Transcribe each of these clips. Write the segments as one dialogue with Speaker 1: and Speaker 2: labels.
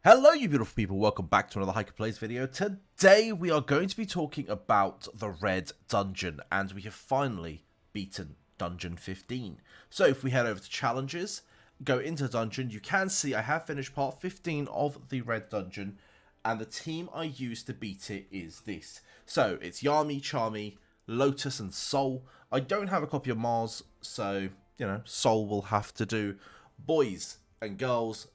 Speaker 1: Hello you beautiful people, welcome back to another Hiker Plays video. Today we are going to be talking about the Red Dungeon, and we have finally beaten Dungeon 15. So if we head over to Challenges, go into Dungeon, you can see I have finished part 15 of the Red Dungeon, and the team I used to beat it is this. So it's Myami, Charmme, Lotus and Soul. I don't have a copy of Mars, so, you know, Soul will have to do. Boys and girls,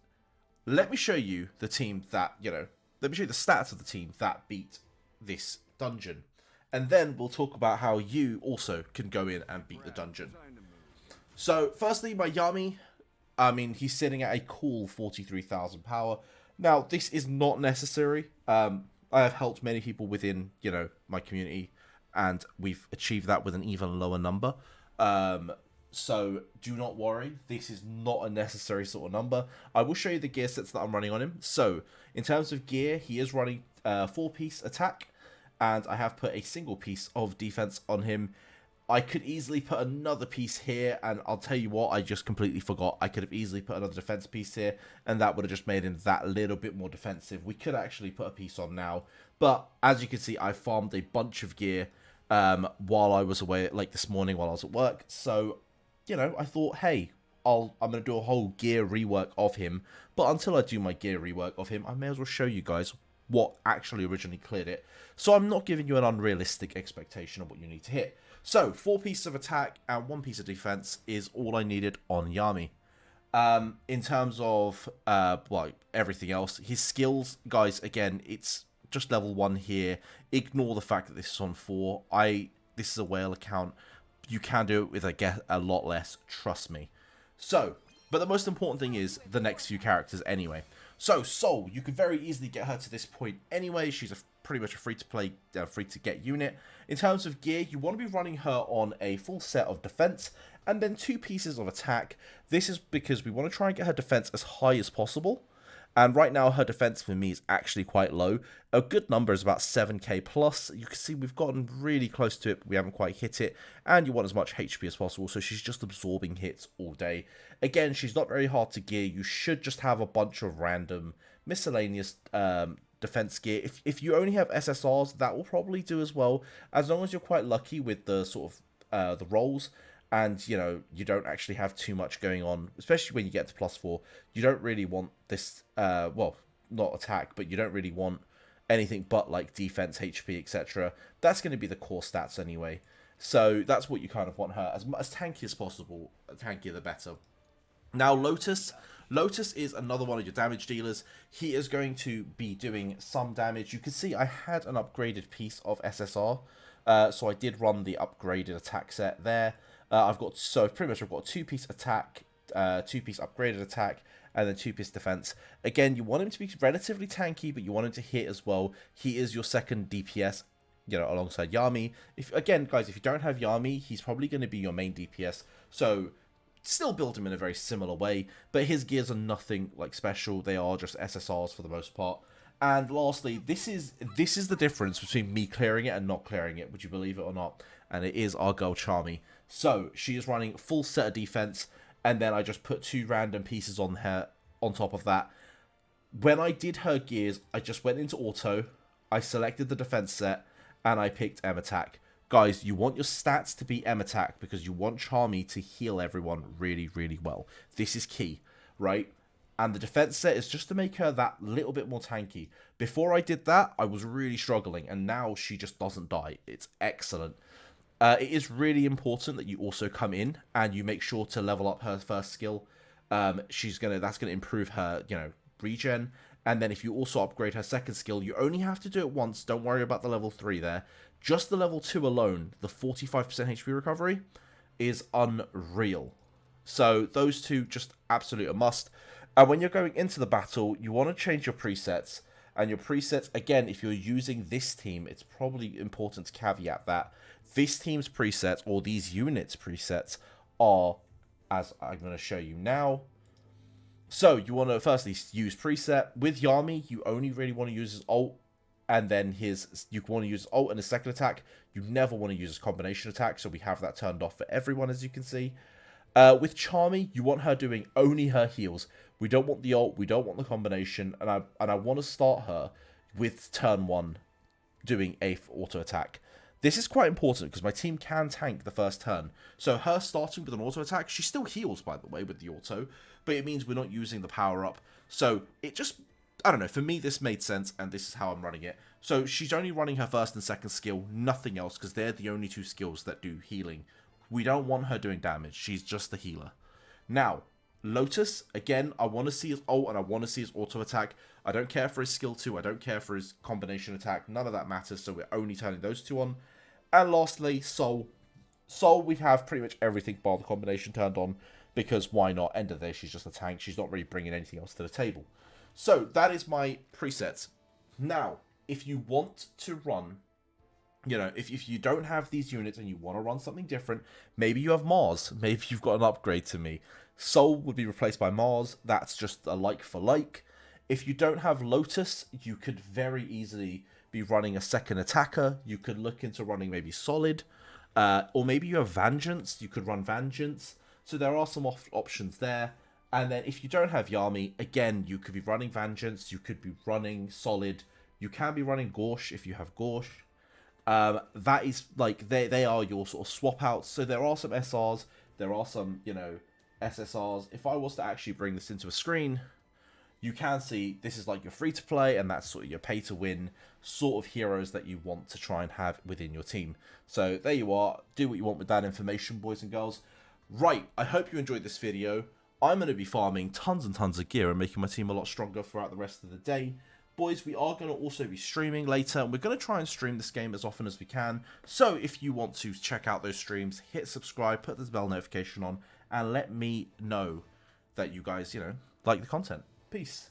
Speaker 1: let me show you the team that, let me show you the stats of the team that beat this dungeon. And then we'll talk about how you also can go in and beat the dungeon. So, firstly, Myami, he's sitting at a cool 43,000 power. Now, this is not necessary. I have helped many people within, my community, and we've achieved that with an even lower number. So do not worry, this is not a necessary sort of number. I will show you the gear sets that I'm running on him. So in terms of gear, he is running 4-piece attack, and I have put a single piece of defense on him. I could easily put another piece here, and I'll tell you what, I just completely forgot. I could have easily put another defense piece here, and that would have just made him that little bit more defensive. We could actually put a piece on now, but as you can see, I farmed a bunch of gear while I was away, like this morning while I was at work. So I thought, hey, I'm going to do a whole gear rework of him. But until I do my gear rework of him, I may as well show you guys what actually originally cleared it. So I'm not giving you an unrealistic expectation of what you need to hit. So 4 pieces of attack and 1 piece of defense is all I needed on Myami. In terms of everything else, his skills, guys, again, it's just level 1 here. Ignore the fact that this is on 4. This is a whale account. You can do it with, I guess, a lot less, trust me. So, but the most important thing is the next few characters anyway. So, Soul, you can very easily get her to this point anyway. She's pretty much a free-to-play, free-to-get unit. In terms of gear, you want to be running her on a full set of defense and then 2 pieces of attack. This is because we want to try and get her defense as high as possible. And right now, her defense for me is actually quite low. A good number is about 7k plus. You can see we've gotten really close to it, but we haven't quite hit it. And you want as much HP as possible, so she's just absorbing hits all day. Again, she's not very hard to gear. You should just have a bunch of random miscellaneous defense gear. If you only have SSRs, that will probably do as well, as long as you're quite lucky with the sort of the rolls. And, you don't actually have too much going on, especially when you get to +4. You don't really want this, well, not attack, but you don't really want anything but, like, defense, HP, etc. That's going to be the core stats anyway. So that's what you kind of want her, as tanky as possible. Tankier the better. Now, Lotus. Lotus is another one of your damage dealers. He is going to be doing some damage. You can see I had an upgraded piece of SSR. So I did run the upgraded attack set there. I've got a 2-piece attack, 2-piece upgraded attack, and then 2-piece defense. Again, you want him to be relatively tanky, but you want him to hit as well. He is your second DPS, alongside Myami. Again, guys, if you don't have Myami, he's probably going to be your main DPS. So still build him in a very similar way, but his gears are nothing like special. They are just SSRs for the most part. And lastly, this is the difference between me clearing it and not clearing it, would you believe it or not? And it is our girl Charmme. So she is running full set of defense, and then I just put 2 random pieces on her on top of that. When I did her gears, I just went into auto, I selected the defense set, and I picked M attack. Guys, you want your stats to be M attack because you want Charmme to heal everyone really, really well. This is key, right? And the defense set is just to make her that little bit more tanky. Before I did that, I was really struggling, and now she just doesn't die. It's excellent. It is really important that you also come in and you make sure to level up her first skill. That's gonna improve her, regen. And then if you also upgrade her second skill, you only have to do it once. Don't worry about the level 3 there. Just the level 2 alone, the 45% HP recovery, is unreal. So those 2 just absolute a must. And when you're going into the battle, you want to change your presets. And your presets, again, if you're using this team, it's probably important to caveat that this team's presets, or these units' presets, are, as I'm going to show you now. So you want to firstly use preset. With Myami, you only really want to use his ult, and then you want to use his ult and his second attack. You never want to use his combination attack, so we have that turned off for everyone, as you can see. With Charmme, you want her doing only her heals. We don't want the ult, we don't want the combination, and I want to start her with turn 1 doing a auto attack. This is quite important because my team can tank the first turn. So her starting with an auto attack, she still heals, by the way, with the auto, but it means we're not using the power up. So it just, I don't know, for me this made sense, and this is how I'm running it. So she's only running her first and second skill, nothing else, because they're the only 2 skills that do healing. We don't want her doing damage, she's just the healer. Now, Lotus, again, I want to see his ult and I want to see his auto attack. I don't care for his skill 2, I don't care for his combination attack, none of that matters, so we're only turning those 2 on. And lastly, Sol. Sol, we have pretty much everything bar the combination turned on, because why not? End of the day, she's just a tank, she's not really bringing anything else to the table. So, that is my presets. Now, if you want to run, you know, if you don't have these units and you want to run something different, maybe you have Mars, maybe you've got an upgrade to me. Sol would be replaced by Mars, that's just a like for like. If you don't have Lotus, you could very easily be running a second attacker. You could look into running maybe Solid, or maybe you have Vengeance, you could run Vengeance. So there are some options there. And then if you don't have Myami, again, you could be running Vengeance, you could be running Solid, you can be running Gorsh if you have Gorsh. That is, like, they are your sort of swap outs. So there are some SRs, there are some, you know, SSRs. If I was to actually bring this into a screen, you can see this is like your free to play, and that's sort of your pay to win sort of heroes that you want to try and have within your team. So there you are. Do what you want with that information, boys and girls. Right, I hope you enjoyed this video. I'm going to be farming tons and tons of gear and making my team a lot stronger throughout the rest of the day. Boys, we are going to also be streaming later, and we're going to try and stream this game as often as we can. So if you want to check out those streams, hit subscribe, put this bell notification on, and let me know that you guys, you know, like the content. Peace.